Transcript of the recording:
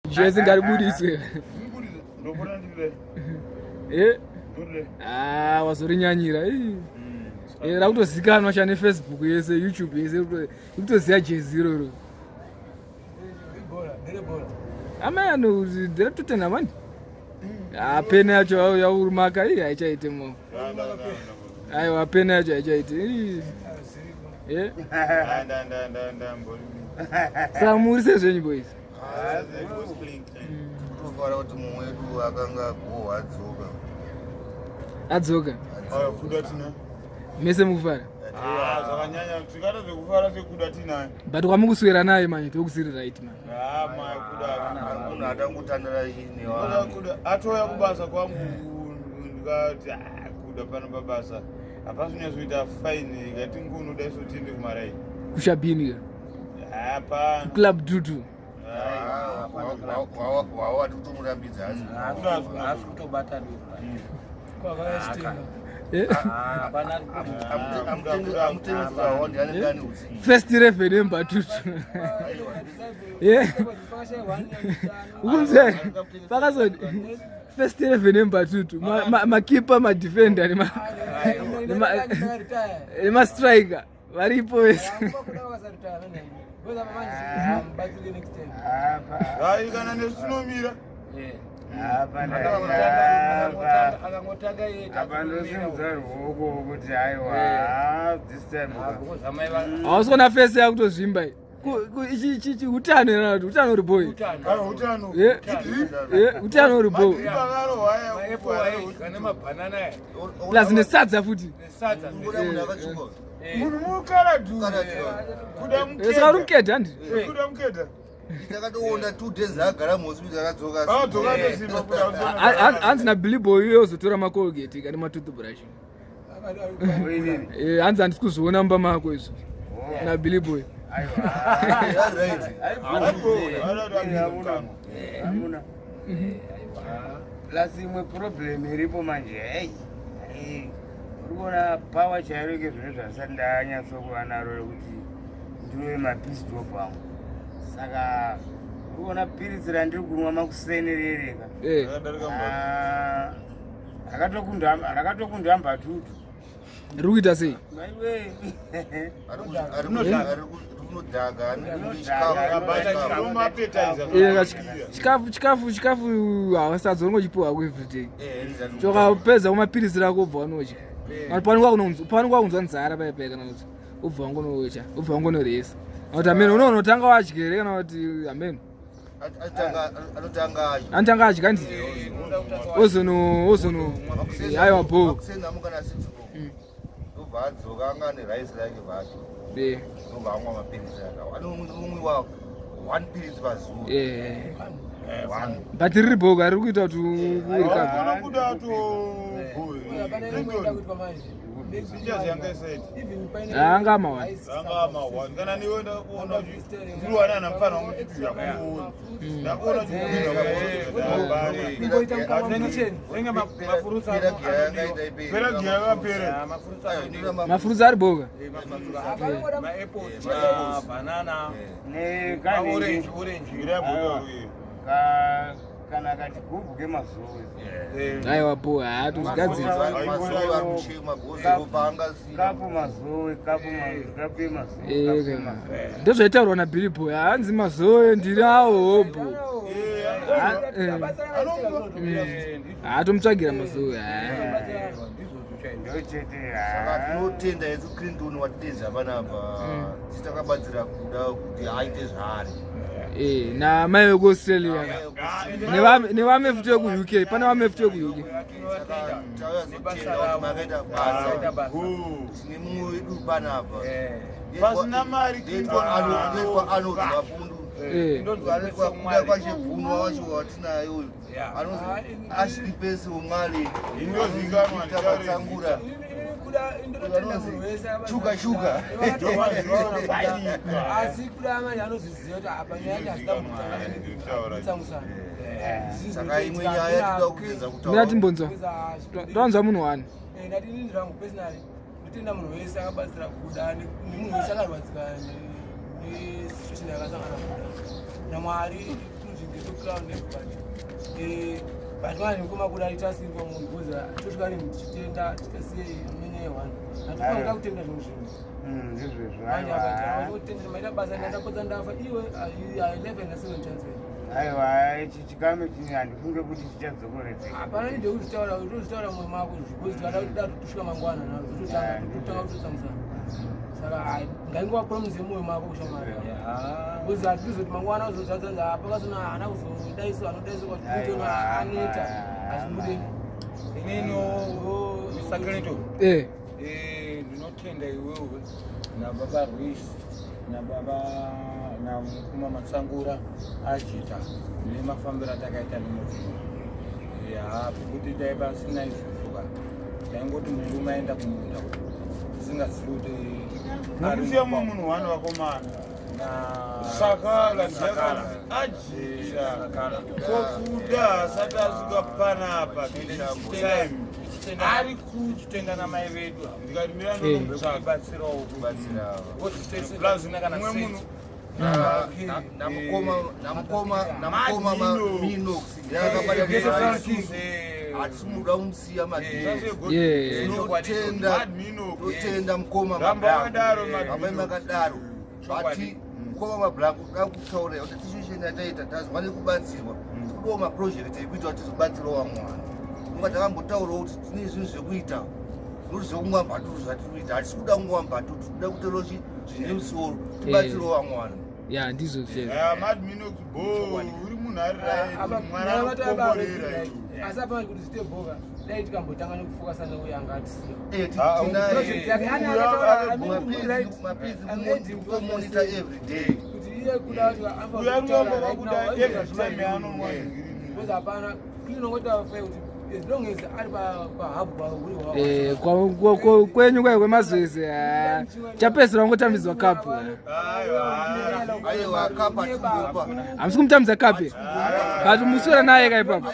Jezi ngaribudiswe. Wazorinyanyira. Rakutozikanwa chane Facebook yese, YouTube yese, kutoziya jezi iroro. Ameno ndira tutena mani. Pena yacho yaurumaka haichaite mo. Aiwa pena yacho haichaite. Samurise zvenyu boys. Kufara kuti mumwe wedu akanga gohwa adzoka. Kuda tina. Mese mukufara. Zvakanyanya tikada zvekufara sekuda tina. But kwamukuswera naye manje tokusiri right man. Kuda munhu atangotandara ini wa. Kuda atoya kubasa kwangu ndikati kuda pano pabasa. Hapasina kuita fine ngati ngunu daiso tinde kumarai. Kushabini. Hapa. Club Dudu. Wawa tutomurambidza asi kutobata First 11 Mbatutu. Ukunze Parkerson first 11 Mbatutu makipa madefender ma striker varipo wese. Kana nesinomira. Hausona fese yakutozvimba ichi utano era utano uri boy. Utano uri boy. Lazine sadza futi. Munhu mukara du. Kuda mukeda. Saka rumukeda ndi. Kuda mukeda. Ndakatoona 2 days agara motsi dzakadzoka. Dzoka ndezimba kuda. Hanzi na Billy Boy yozotora makolgate kana matoothbrush. Hanzi handisi kuzviona mumba mako izvo. Na Billy Boy. Lazimwe problem iripo manje. Urikuona power chairo ke zvinhu zvasati ndanyatsokuva naro rekuti ndiwe mapistol pangu. Saka urikuona piritsi randiri kunwa makusenerereka. Rakatokunda Mbatutu. Rikuita sei? Maiwe. Chikafu havasadzongochipuwa everyday. Chokapedza kumapirisi rako ubva wanodya. Pano kwakunzwa nzara paipai kana kuti ubva wangonowecha, ubva wangonoresa. Kuti ameno unotanga wadyere kana kuti ameno. Anotanga adya ndi. Ozono aiwa bo. Vadzoka anga nerice rake vacho. Ndobva amwa mapirisi aka. Anomwiwa 1 pirisi pazuva. But riri boga riri kuita kuti urika. Kuda to. Anga mawani. Kana niwenda kuona ndiwana na mfano mtu ya kuona. Ndakuona mafuruza ari boga. Banana orange kana kati gubu kemazowe. Aiwa po hatuzigadzira. Kapu mazowe. Ndozvaitaurwa naBilly Boy. Hanzi mazowe ndiri awo hobo. Hatomutsvagira mazowe. Saka tinotenda Yesu Kristu watidza panapa. Titakabatsira kuda kuti aite zvare. Na mai veku Australia nevame futi veku UK. Pane vame futi veku UK. Makaita basa. Tine mumwe wedu panapa. Pasina mari ndetwa Arnold vafundu. Kuda kwachibvunwa wacho watinayo uyu. Ashiri pesi umwari. Inozikanwa ndakatsangura. Shuka. Asi kuda mari anozviziva kuti apa nyaya yasita saka imwe nyaya tinoda kuedza kutaura. Ndatimbonzwa. Ndawanzwa munhu wani. Ndatini ndirangu personally nditenda munhu wese akabatsira kuda nemunhu wese akarwadzika nesituation yakasangana kuda. Namwari Batwani kuma kuda itasimba munhu kuza tosvikari muchitenda tikasiye mwenye one hatufanga kutenda zvimwe zvinhu ndizvezvo manje apa otendera maita basa ndapodza ndafa iwe 11 na 7 chance aiwa ichi chikamu chini handifunge kuti chichadzokoredzeka hapana nide kuzvitaura mwoyo mako zvikozi tikada kuti datu tusvika mangwana nazototanga kutotsamisa saka ngainguva promise mwoyo mako kushamari kuzi hatizoti mangwana uzozadzanza pakasona hana kuzodaiso anodaiso kwatitona aneta azvimudeni ineno Nito ndinotenda iwewe nababa Rwisi nababa namukuma Matsangura Ajita nemafambiro atakaita nemuti kuti daiva sina izvozvoka taingoti murume aenda kumunda tisingazivi kuti nokusiyamwe munhu wane vakomana sakala ndiyakana Ajita kokuda asati asvika panapa ari kuchitenda namai vedu ndikati miranobatsirawo plazina kana mumwe munhu namukoma Mino yakabata atimuda umusiya madotenda mukoma makadaro bati mukoma mablack kakutaurira kuti situation yataita tazwa nekubatsirwa tikudiwo maproject ekuita kuti tizobatsirawo vamwana unga takambotaurawo kuti tine zvinhu zvekuita notizokumwa Mbatutu zvatikuita hatisi kuda kumwa Mbatutu tikuda kutero zvine musoro tibatsirawo vamwana ya ndizvo madmino uri munhu arimwana kukomborera asi apana kuti zitebhoka dai tikambotanga nekufokasa neuyo anga atisiya monitor every day kuti iye kuda kuti hapana inongota kuti as long as ari pahabu kwenyu kwayo kwemazwezi chapedzisira kungotambidzwa kapu hamisi kumutambidza kape but muswera naye kaipapa